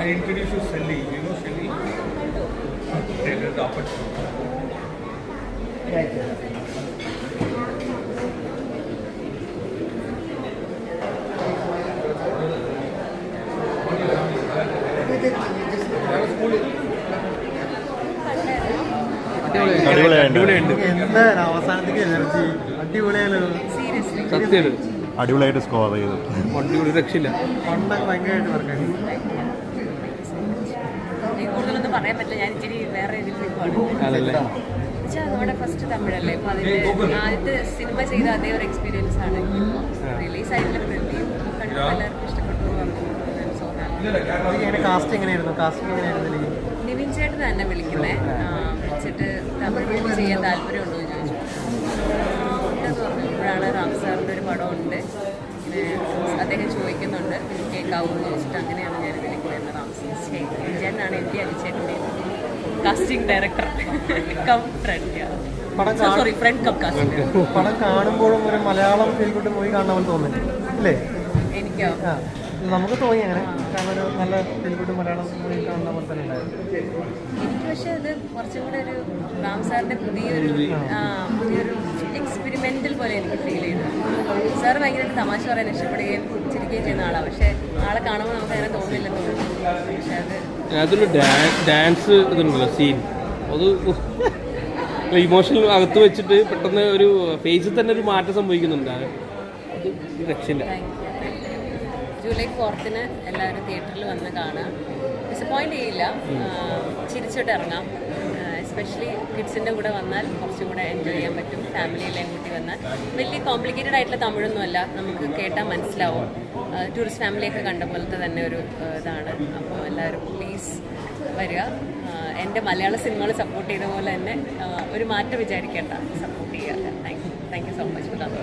I introduced you Shelly. You know Shelly? Taylor Rappert. എന്താ അവസാനത്തേക്ക് energy അടിപൊളിയായാലും സത്യം അടിപൊളിയായിട്ട് score ചെയ്തു. അടിപൊളി രക്ഷയില്ല. പണ്ടൊക്കെ ഭയങ്കരമായിട്ട് വർക്കായി. കൂടുതലൊന്നും പറയാൻ പറ്റില്ല, ഞാൻ ഇച്ചിരി വേറെ രീതിയിലേക്ക് അതല്ലേ നമ്മുടെ ഫസ്റ്റ് തമിഴല്ലേ, അപ്പോൾ അതിൻ്റെ ആദ്യത്തെ സിനിമ ചെയ്ത അതേ ഒരു എക്സ്പീരിയൻസ് ആണ്. റിലീസ് ആയിട്ടുള്ള റിവ്യൂ കണ്ടു, എല്ലാവർക്കും ഇഷ്ടപ്പെട്ടു എന്ന് പറഞ്ഞു. കാസ്റ്റ് എങ്ങനെയായിരുന്നു? കാസ്റ്റിംഗ് എങ്ങനെയായിരുന്നു? നിവിൻ ചേട്ടൻ തന്നെ വിളിക്കുന്നേ, വിളിച്ചിട്ട് തമിഴ് മൂവി ചെയ്യാൻ താല്പര്യമുണ്ടോ എന്ന് ചോദിച്ചു. എന്ന് പറഞ്ഞു. ഇപ്പോഴാണ് റാം സാറിൻ്റെ ഒരു പടമുണ്ട്, ഇങ്ങനെ അദ്ദേഹം ചോദിക്കുന്നുണ്ട് കേൾക്കാവൂ എന്ന് ചോദിച്ചിട്ട് അങ്ങനെയാണ് ഞാൻ വിളിക്കുന്നത്. റാം ചേട്ടനാണ് എൻ്റെ അനിച്ചേട്ടൻ്റെ casting director cum friend. Sorry, friend cum casting. പടം കാണുമ്പോഴും ഒരു മലയാളം ഫീൽഗുഡ് മൂവി കാണണമെന്ന് തോന്നുന്നു അല്ലേ? എനിക്കോ? നമുക്ക് തോന്നി അങ്ങനെ, കാരണം ഒരു നല്ല ഫീൽഗുഡ് മലയാളം മൂവി കാണുന്ന പോലെ തന്നെ ഉണ്ടായിരുന്നു. എനിക്ക് പക്ഷേ ഇത് കുറച്ചും കൂടെ ഒരു റാം സാറിൻ്റെ പുതിയൊരു എക്സ്പെരിമെൻ്റൽ പോലെ എനിക്ക് ഫീൽ ചെയ്തു. സാർ ഭയങ്കരമായിട്ട് തമാശ പറയാൻ ഇഷ്ടപ്പെടുകയും ചിരിക്കുകയും ചെയ്യുന്ന ആളാണ്, പക്ഷേ ആളെ കാണുമ്പോൾ നമുക്ക് അങ്ങനെ തോന്നില്ലെന്ന് തോന്നുന്നു. പക്ഷേ അതൊരു ഡാൻസ് ഇതുണ്ടല്ലോ സീൻ, അത് ഇമോഷണൽ അകത്ത് വെച്ചിട്ട് പെട്ടെന്ന് ഒരു ഫേസിൽ തന്നെ ഒരു മാറ്റം സംഭവിക്കുന്നുണ്ട്. അത് രക്ഷയില്ല. ജൂലൈ 4 എല്ലാവരും തിയേറ്ററിൽ വന്ന് കാണാം. ഡിസപ്പോയിൻ്റ് ചെയ്യില്ല, ചിരിച്ചിട്ട് ഇറങ്ങാം. എസ്പെഷ്യലി കിഡ്സിൻ്റെ കൂടെ വന്നാൽ കുറച്ചും കൂടെ എൻജോയ് ചെയ്യാൻ പറ്റും. ഫാമിലിയിലെയും കൂട്ടി വന്നാൽ വലിയ കോംപ്ലിക്കേറ്റഡ് ആയിട്ടുള്ള തമിഴൊന്നുമല്ല, നമുക്ക് കേട്ടാൽ മനസ്സിലാവും. ടൂറിസ്റ്റ് ഫാമിലിയൊക്കെ കണ്ട പോലത്തെ തന്നെ ഒരു ഇതാണ്. അപ്പോൾ എല്ലാവരും പ്ലീസ് വരിക. എൻ്റെ മലയാള സിനിമകൾ സപ്പോർട്ട് ചെയ്ത പോലെ തന്നെ ഒരു മാറ്റം വിചാരിക്കേണ്ട, സപ്പോർട്ട് ചെയ്യുക. Thank you so much for that.